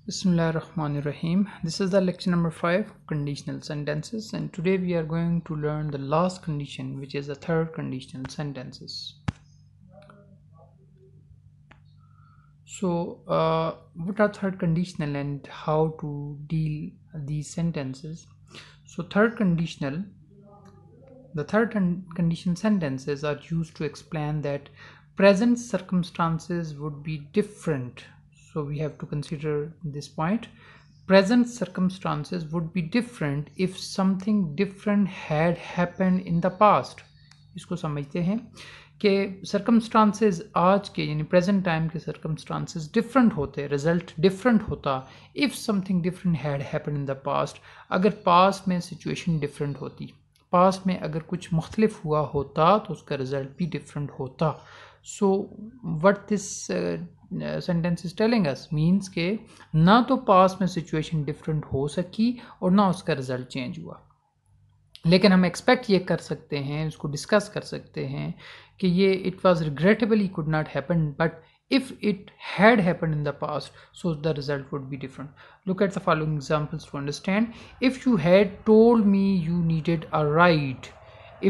Bismillahirrahmanirrahim. This is the lecture number 5 of conditional sentences, and today we are going to learn the last condition, which is the third conditional sentences. What are third conditional and how to deal these sentences? So the third conditional sentences are used to explain that present circumstances would be different. So we have to consider this point. Present circumstances would be different if something different had happened in the past. इसको समझते हैं कि circumstances आज के यानी present time के circumstances different होते, result different होता if something different had happened in the past. अगर past में situation different होती, पास्ट में अगर कुछ मुख्तलिफ हुआ होता तो उसका रिजल्ट भी डिफरेंट होता. So what this sentence is telling us means के ना तो पास्ट में सिचुएशन डिफरेंट हो सकी और ना उसका रिजल्ट चेंज हुआ, लेकिन हम एक्सपेक्ट ये कर सकते हैं, इसको डिस्कस कर सकते हैं कि ये it was regrettable could not happen, but if it had happened in the past, so the result would be different. Look at the following examples to understand. If you had told me you needed a ride,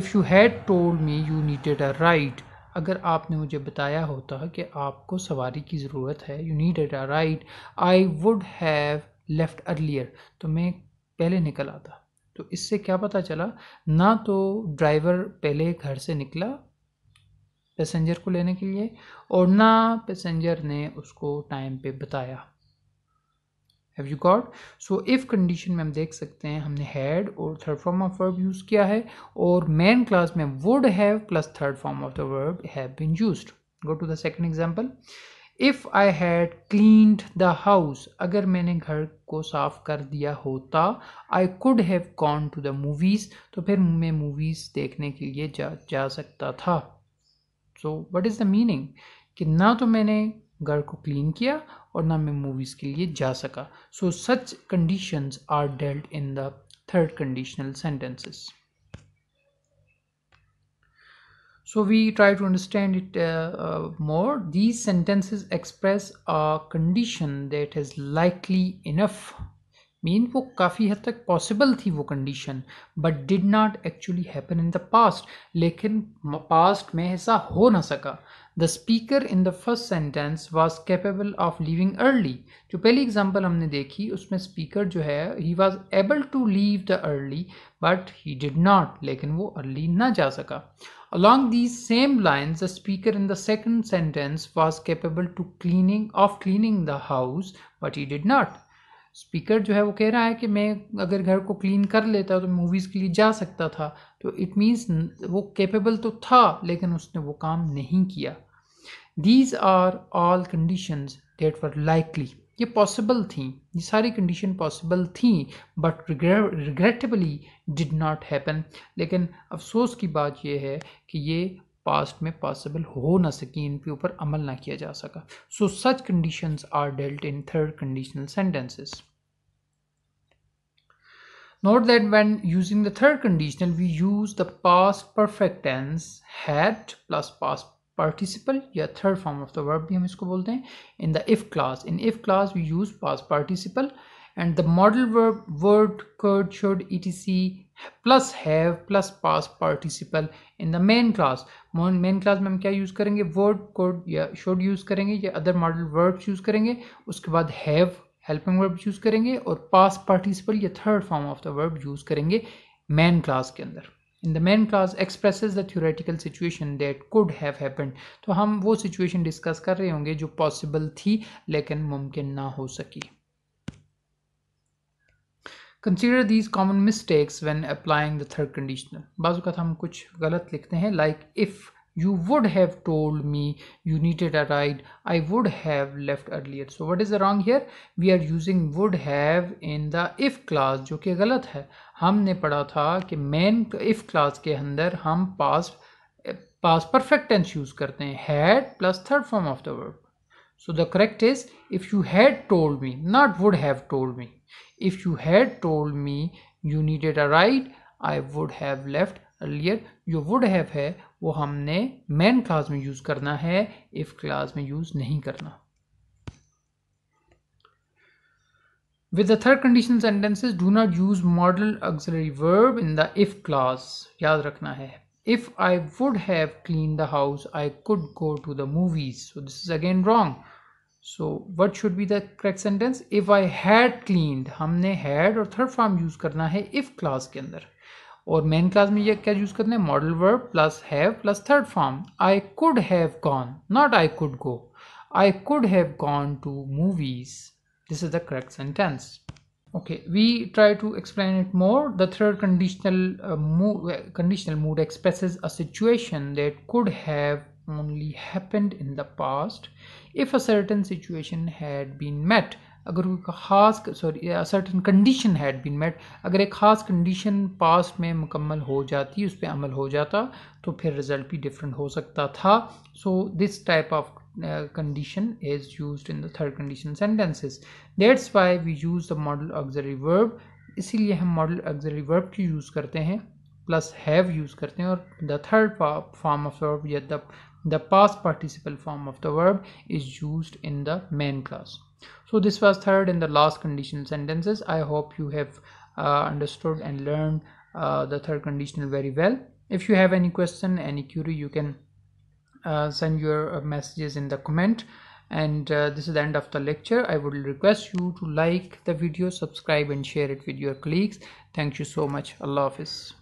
if you had told me you needed a ride, अगर आपने मुझे बताया होता कि आपको सवारी की ज़रूरत है, you needed a ride, I would have left earlier, तो मैं पहले निकल आता. तो इससे क्या पता चला, ना तो ड्राइवर पहले घर से निकला पैसेंजर को लेने के लिए और ना पैसेंजर ने उसको टाइम पे बताया. Have you got? So if condition में हम देख सकते हैं हमने हैड और third form of verb use किया है और मेन क्लास में would have plus third form of the verb have been used. Go to the second example. If I had cleaned the house, अगर मैंने घर को साफ कर दिया होता, I could have gone to the movies, तो फिर मैं मूवीज़ देखने के लिए जा सकता था. So what is the meaning कि ना तो मैंने घर को क्लीन किया और ना मैं मूवीज़ के लिए जा सका. So such conditions are dealt in the third conditional sentences. So we try to understand it more. These sentences express a condition that is likely enough, mean वो काफ़ी हद तक पॉसिबल थी वो condition, but did not actually happen in the past, लेकिन past में ऐसा हो ना सका. The speaker in the first sentence was capable of leaving early. जो पहली एग्जांपल हमने देखी उसमें स्पीकर जो है he was able to leave the early but he did not, लेकिन वो अर्ली ना जा सका. Along these same lines, the speaker in the second sentence was capable to cleaning the house, but he did not. Speaker जो है वो कह रहा है कि मैं अगर घर को क्लीन कर लेता तो मूवीज़ के लिए जा सकता था, तो इट मीन्स वो कैपेबल तो था लेकिन उसने वो काम नहीं किया. These are all conditions that were likely, ये पॉसिबल थी, ये सारी कंडीशन पॉसिबल थी but regrettably did not happen, लेकिन अफसोस की बात यह है कि ये पास्ट में पॉसिबल हो ना सकी, इन पे ऊपर अमल ना किया जा सका. So such conditions are dealt in third conditional sentences. Note that when using the third conditional, we use the past perfect tense had plus past participle या third form of the verb भी हम इसको बोलते हैं. In the if clause, in if clause we use past participle and the modal verb word could should etc plus have plus past participle. In the main clause, main clause में हम क्या use करेंगे, word could या should use करेंगे या other modal verbs use करेंगे, उसके बाद have हेल्पिंग वर्ब यूज़ करेंगे और पास्ट पार्टिसिपल या third form of the verb use करेंगे मेन क्लास के अंदर. In the main class expresses the theoretical situation that could have happened, तो हम वो सिचुएशन डिस्कस कर रहे होंगे जो पॉसिबल थी लेकिन मुमकिन ना हो सकी. Consider these common mistakes when applying the third conditional. बाज़ वक़्त हम कुछ गलत लिखते हैं, like if you would have told me you needed a ride, I would have left earlier. So what is the wrong here? We are using would have in the if clause, जो कि गलत है. हमने पढ़ा था कि main if clause के अंदर हम past perfect tense use करते हैं, had plus third form of the verb. So the correct is if you had told me, not would have told me. If you had told me you needed a ride, I would have left earlier. जो would have है वो हमने main clause में use करना है, if class में use नहीं करना. With the third conditional sentences, do not use modal auxiliary verb in the if clause. याद रखना है. If I would have cleaned the house, I could go to the movies. So this is again wrong. So what should be the correct sentence? If I had cleaned, हमने had और third form use करना है if clause के अंदर. और main clause में ये क्या यूज करना है? Modal verb plus have plus third form. I could have gone, not I could go. I could have gone to movies. This is the correct sentence. Okay, we try to explain it more. The third conditional mood expresses a situation that could have only happened in the past if a certain situation had been met. अगर कोई खास a certain condition had been met, अगर एक खास condition past में मुकम्मल हो जाती, उस पर अमल हो जाता, तो फिर result भी different हो सकता था. So this type of condition is used in the third condition sentences. That's why we use the modal auxiliary verb. इसीलिए हम modal auxiliary verb की use करते हैं, plus have use करते हैं, और the third form of verb या the past participle form of the verb is used in the main clause. So this was third and the last conditional sentences. I hope you have understood and learned the third conditional very well. If you have any question, any query, you can send your messages in the comment. And this is the end of the lecture. I would request you to like the video, subscribe and share it with your colleagues. Thank you so much. Allah Hafiz.